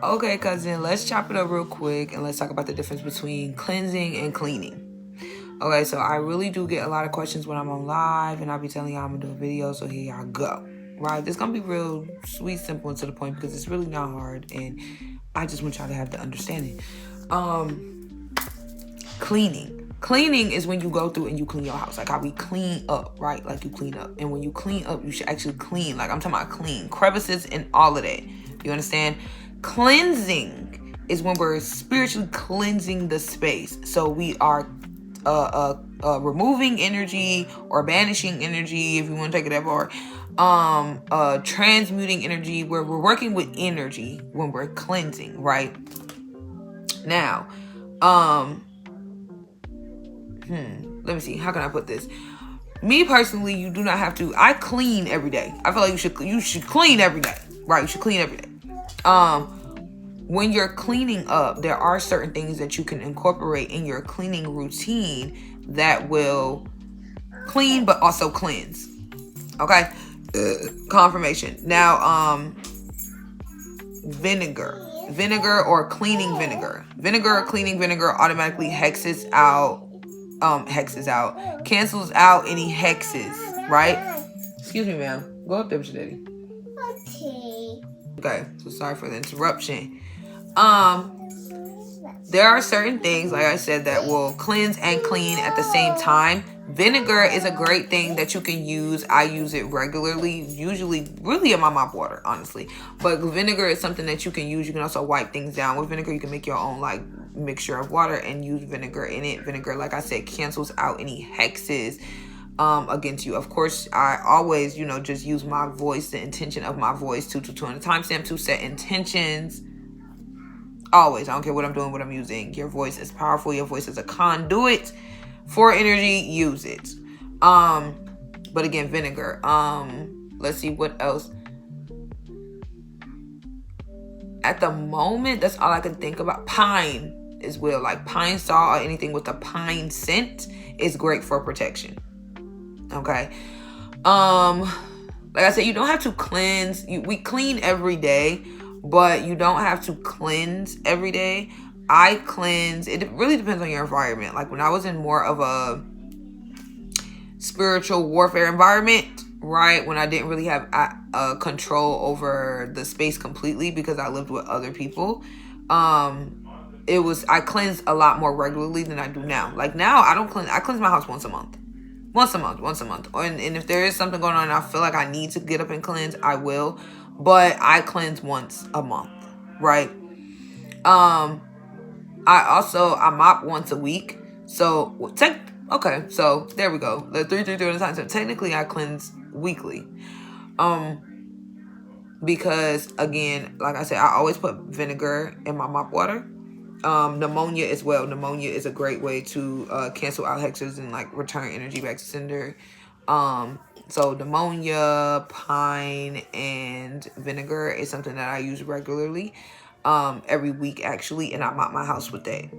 Okay, cousin, let's chop it up real quick and let's talk about the difference between cleansing and cleaning. Okay, so I really do get a lot of questions when I'm on live, and I'll be telling y'all I'm gonna do a video, so here y'all go. Right, this gonna be real sweet, simple, and to the point because it's really not hard, and I just want y'all to have the understanding. Cleaning is when you go through and you clean your house, like how we clean up, right? Like you clean up, and when you clean up, you should actually clean. Like I'm talking about clean crevices and all of that. You understand? Cleansing is when we're spiritually cleansing the space. So we are removing energy or banishing energy, if you want to take it that far. Transmuting energy, where we're working with energy when we're cleansing, right? Now, let me see. How can I put this? Me personally, you do not have to. I clean every day. I feel like you should clean every day, right? You should clean every day. When you're cleaning up, there are certain things that you can incorporate in your cleaning routine that will clean but also cleanse. Okay? Confirmation. Now, vinegar or cleaning vinegar. Vinegar or cleaning vinegar automatically cancels out any hexes, right? Excuse me, ma'am. Go up there with your daddy. Okay, so sorry for the interruption. There are certain things, like I said, that will cleanse and clean at the same time. Vinegar is a great thing that you can use. I use it regularly, usually really in my mop water, honestly. But vinegar is something that you can use. You can also wipe things down with vinegar. You can make your own like mixture of water and use vinegar in it. Vinegar, like I said, cancels out any hexes against you. Of course, I always, just use my voice, the intention of my voice, 222 on the timestamp to set intentions. Always, I don't care what I'm doing, what I'm using. Your voice is powerful. Your voice is a conduit for energy. Use it. But again, vinegar. Let's see what else. At the moment, that's all I can think about. Pine as well, like pine saw or anything with a pine scent is great for protection. Okay. Like I said, you don't have to cleanse. We clean every day, but you don't have to cleanse every day. I cleanse. It really depends on your environment. Like when I was in more of a spiritual warfare environment, right? When I didn't really have control over the space completely because I lived with other people. I cleanse a lot more regularly than I do now. Like now I don't cleanse. I cleanse my house once a month. Once a month. And if there is something going on and I feel like I need to get up and cleanse, I will. But I cleanse once a month, right? I mop once a week. So so there we go. The 3 at a time. So technically I cleanse weekly. Because again, like I said, I always put vinegar in my mop water. Pneumonia as well. Pneumonia is a great way to cancel out hexes and like return energy back to sender. So pneumonia, pine, and vinegar is something that I use regularly, every week actually, and I mop my house with that.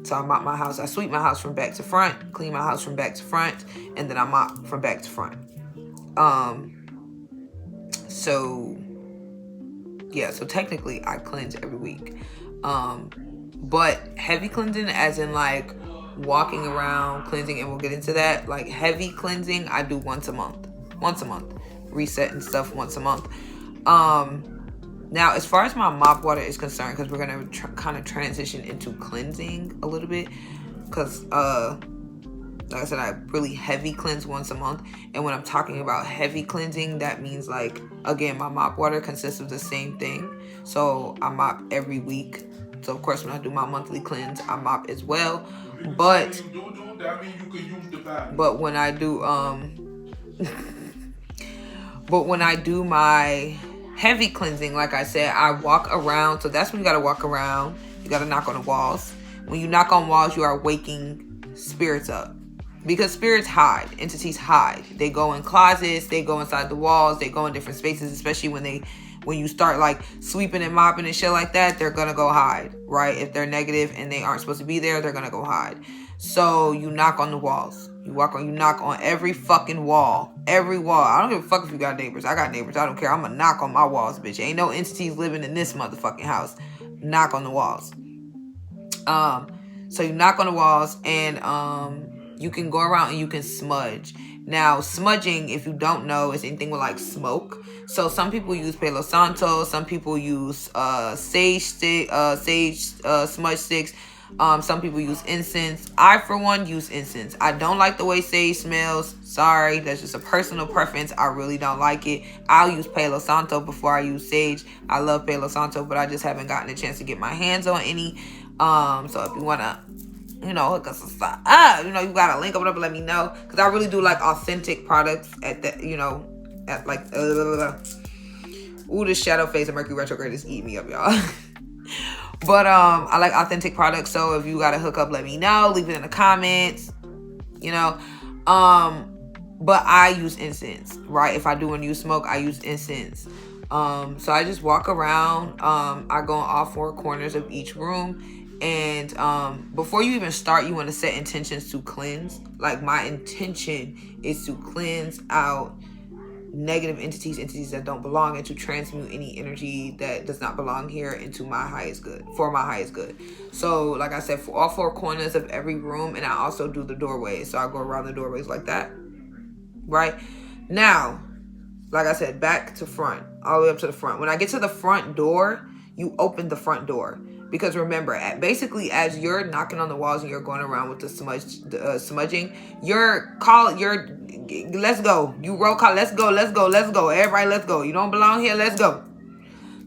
So I mop my house, I sweep my house from back to front, clean my house from back to front, and then I mop from back to front. So technically I cleanse every week. But heavy cleansing, as in like walking around cleansing, and we'll get into that. Like heavy cleansing, I do once a month, resetting stuff once a month. Now as far as my mop water is concerned, because we're gonna kind of transition into cleansing a little bit, because like I said, I really heavy cleanse once a month. And when I'm talking about heavy cleansing, that means like, again, my mop water consists of the same thing. So I mop every week. So of course, when I do my monthly cleanse, I mop as well. But when I do my heavy cleansing, like I said, I walk around. So that's when you gotta walk around. You gotta knock on the walls. When you knock on walls, you are waking spirits up. Because spirits hide, entities hide. They go in closets, they go inside the walls, they go in different spaces, especially when you start like sweeping and mopping and shit like that, they're gonna go hide, right? If they're negative and they aren't supposed to be there, they're gonna go hide. So you knock on the walls. You knock on every fucking wall. Every wall. I don't give a fuck if you got neighbors. I got neighbors. I don't care. I'm gonna knock on my walls, bitch. Ain't no entities living in this motherfucking house. knock on the walls. So you knock on the walls, and you can go around and you can smudge. Now, smudging, if you don't know, is anything with like smoke. So some people use Palo Santo, some people use sage smudge sticks. Some people use incense. I, for one, use incense. I don't like the way sage smells. Sorry, that's just a personal preference. I really don't like it. I'll use Palo Santo before I use sage. I love Palo Santo, but I just haven't gotten a chance to get my hands on any. So if you wanna, hook us up, you got a link or whatever, let me know, because I really do like authentic products at the, at like, ooh, this shadow phase of Mercury retrograde is eating me up, y'all. But I like authentic products, so if you got a hookup, let me know. Leave it in the comments, But I use incense, right? If I do want to use smoke, I use incense. So I just walk around. I go on all four corners of each room. And before you even start, you want to set intentions to cleanse. Like, my intention is to cleanse out negative entities that don't belong, and to transmute any energy that does not belong here into my highest good, for my highest good. So like I said, for all four corners of every room, and I also do the doorways. So I go around the doorways like that, right? Now, like I said, back to front, all the way up to the front. When I get to the front door, you open the front door. Because remember, basically, as you're knocking on the walls and you're going around with the smudging, let's go. You roll call, let's go. Everybody, let's go. You don't belong here, let's go.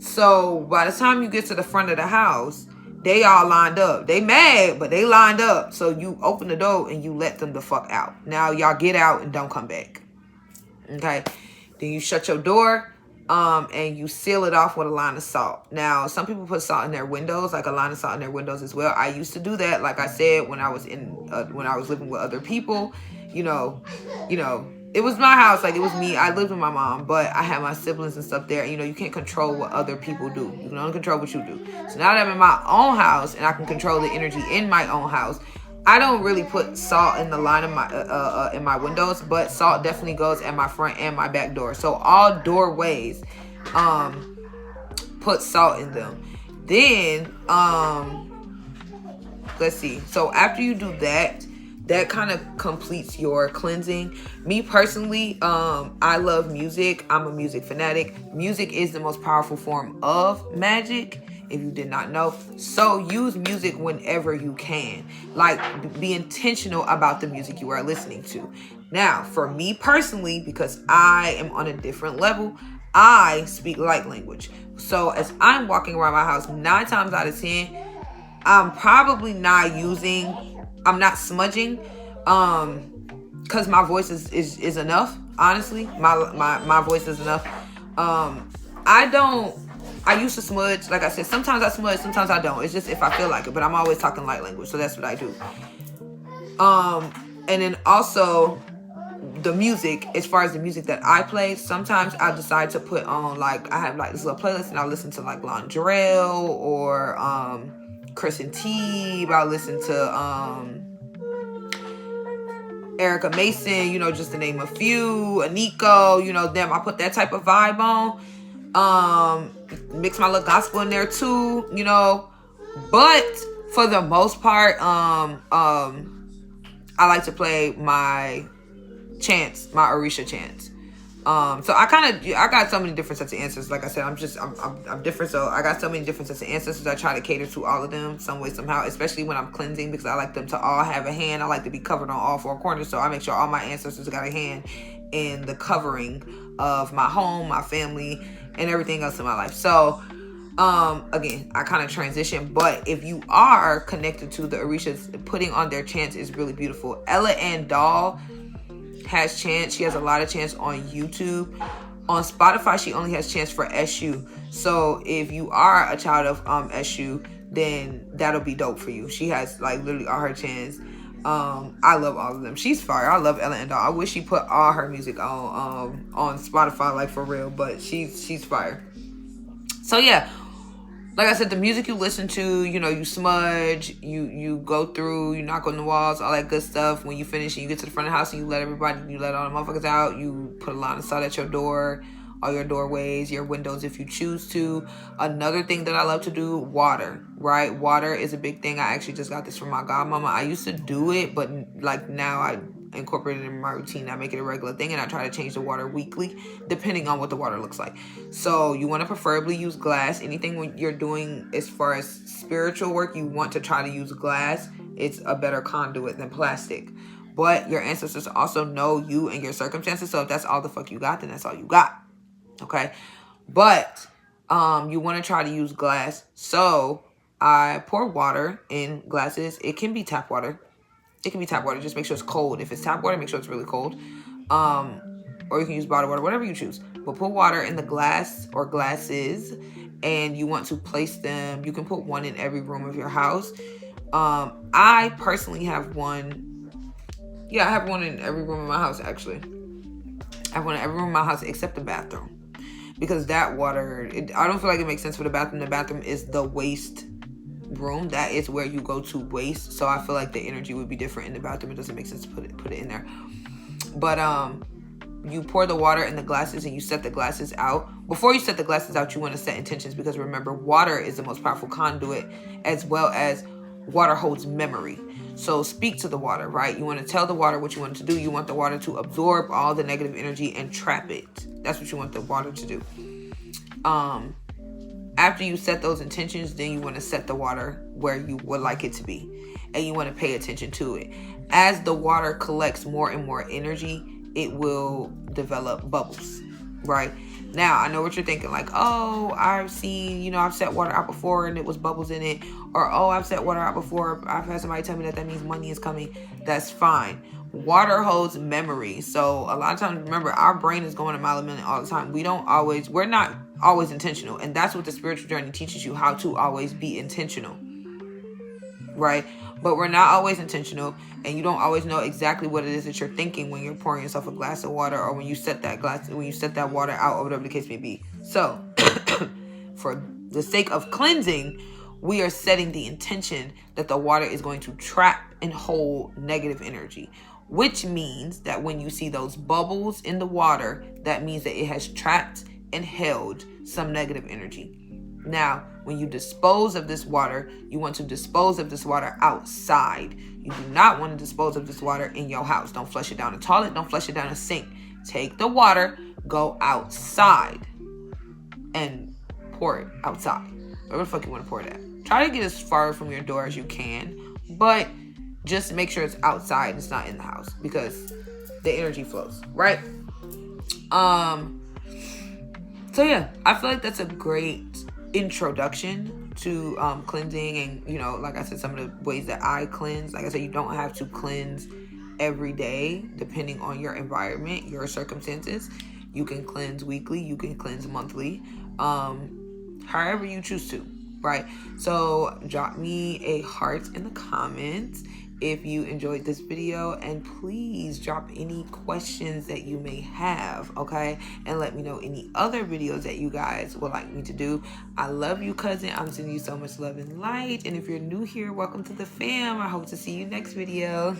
So by the time you get to the front of the house, they all lined up. They mad, but they lined up. So you open the door and you let them the fuck out. Now y'all get out and don't come back. Okay? Then you shut your door. And you seal it off with a line of salt. Now, some people put salt in their windows, like a line of salt in their windows as well. I used to do that, like I said, when I was living with other people. It was my house, like it was me. I lived with my mom, but I had my siblings and stuff there. You can't control what other people do. You can only control what you do. So now that I'm in my own house and I can control the energy in my own house, I don't really put salt in the line of my in my windows, but salt definitely goes at my front and my back door. So all doorways put salt in them. Then let's see. So after you do that, that kind of completes your cleansing. Me personally, I love music. I'm a music fanatic. Music is the most powerful form of magic, if you did not know. So use music whenever you can. Like, be intentional about the music you are listening to. Now, for me personally, because I am on a different level, I speak light language. So as I'm walking around my house, 9 times out of 10, I'm probably not smudging, because my voice is enough. Honestly, my voice is enough. I used to smudge, like I said, sometimes I smudge, sometimes I don't. It's just if I feel like it, but I'm always talking light language, so that's what I do. And then also the music, as far as the music that I play, sometimes I decide to put on, like, I have like this little playlist, and I'll listen to like Londrell or Chris and T. I'll listen to Erica Mason, just to name a few, Aniko, them. I put that type of vibe on. Mix my little gospel in there too, but for the most part, I like to play my chants, my Orisha chants. So I got so many different sets of answers. Like I said, I'm different. So I got so many different sets of ancestors. I try to cater to all of them some way, somehow, especially when I'm cleansing, because I like them to all have a hand. I like to be covered on all four corners. So I make sure all my ancestors got a hand in the covering of my home, my family, and everything else in my life. So, again, I kind of transition, but if you are connected to the Orishas, putting on their chants is really beautiful. Ella Ann Doll has chants. She has a lot of chants on YouTube. On Spotify, she only has chants for SU. So if you are a child of SU, then that'll be dope for you. She has like literally all her chants. I love all of them. She's fire. I love Ella and Doll. I wish she put all her music on Spotify, like for real, but she's fire. So yeah, like I said, the music you listen to, you smudge, you go through, you knock on the walls, all that good stuff. When you finish and you get to the front of the house and you let all the motherfuckers out, you put a line of salt at your door, all your doorways, your windows if you choose to. Another thing that I love to do, water, right? Water is a big thing. I actually just got this from my godmama. I used to do it, but like now I incorporate it in my routine. I make it a regular thing, and I try to change the water weekly depending on what the water looks like. So you want to preferably use glass. Anything when you're doing as far as spiritual work, you want to try to use glass. It's a better conduit than plastic. But your ancestors also know you and your circumstances. So if that's all the fuck you got, then that's all you got. Okay? But you want to try to use glass. So I pour water in glasses. It can be tap water. It can be tap water. Just make sure it's cold. If it's tap water, make sure it's really cold. Or you can use bottled water, whatever you choose. But put water in the glass or glasses, and you want to place them. You can put one in every room of your house. I personally have one. Yeah, I have one in every room of my house, actually. I have one in every room of my house except the bathroom. Because that water, I don't feel like it makes sense for the bathroom. The bathroom is the waste room. That is where you go to waste. So I feel like the energy would be different in the bathroom. It doesn't make sense to put it in there. But you pour the water in the glasses and you set the glasses out. Before you set the glasses out, you want to set intentions, because remember, water is the most powerful conduit, as well as water holds memory. So speak to the water, right? You want to tell the water what you want to do. You want the water to absorb all the negative energy and trap it. That's what you want the water to do. After you set those intentions, then you want to set the water where you would like it to be. And you want to pay attention to it. As the water collects more and more energy, it will develop bubbles, right? Now, I know what you're thinking, like, oh, I've seen, I've set water out before and it was bubbles in it. Or, oh, I've set water out before. I've had somebody tell me that means money is coming. That's fine. Water holds memory. So a lot of times, remember, our brain is going a mile a minute all the time. We're not always intentional. And that's what the spiritual journey teaches you, how to always be intentional, right? But we're not always intentional, and you don't always know exactly what it is that you're thinking when you're pouring yourself a glass of water, or when you set that water out, or whatever the case may be. So for the sake of cleansing, we are setting the intention that the water is going to trap and hold negative energy, which means that when you see those bubbles in the water, that means that it has trapped and held some negative energy. Now, when you dispose of this water, you want to dispose of this water outside. You do not want to dispose of this water in your house. Don't flush it down a toilet. Don't flush it down a sink. Take the water, go outside, and pour it outside. Where the fuck you want to pour it at? Try to get as far from your door as you can, but just make sure it's outside. It's not in the house, because the energy flows, right? So yeah, I feel like that's a great introduction to cleansing, and like I said, some of the ways that I cleanse. Like I said, you don't have to cleanse every day depending on your environment, your circumstances. You can cleanse weekly, you can cleanse monthly, however you choose to, right? So drop me a heart in the comments if you enjoyed this video, and please drop any questions that you may have, okay? And let me know any other videos that you guys would like me to do. I love you, cousin. I'm sending you so much love and light. And if you're new here, welcome to the fam. I hope to see you next video.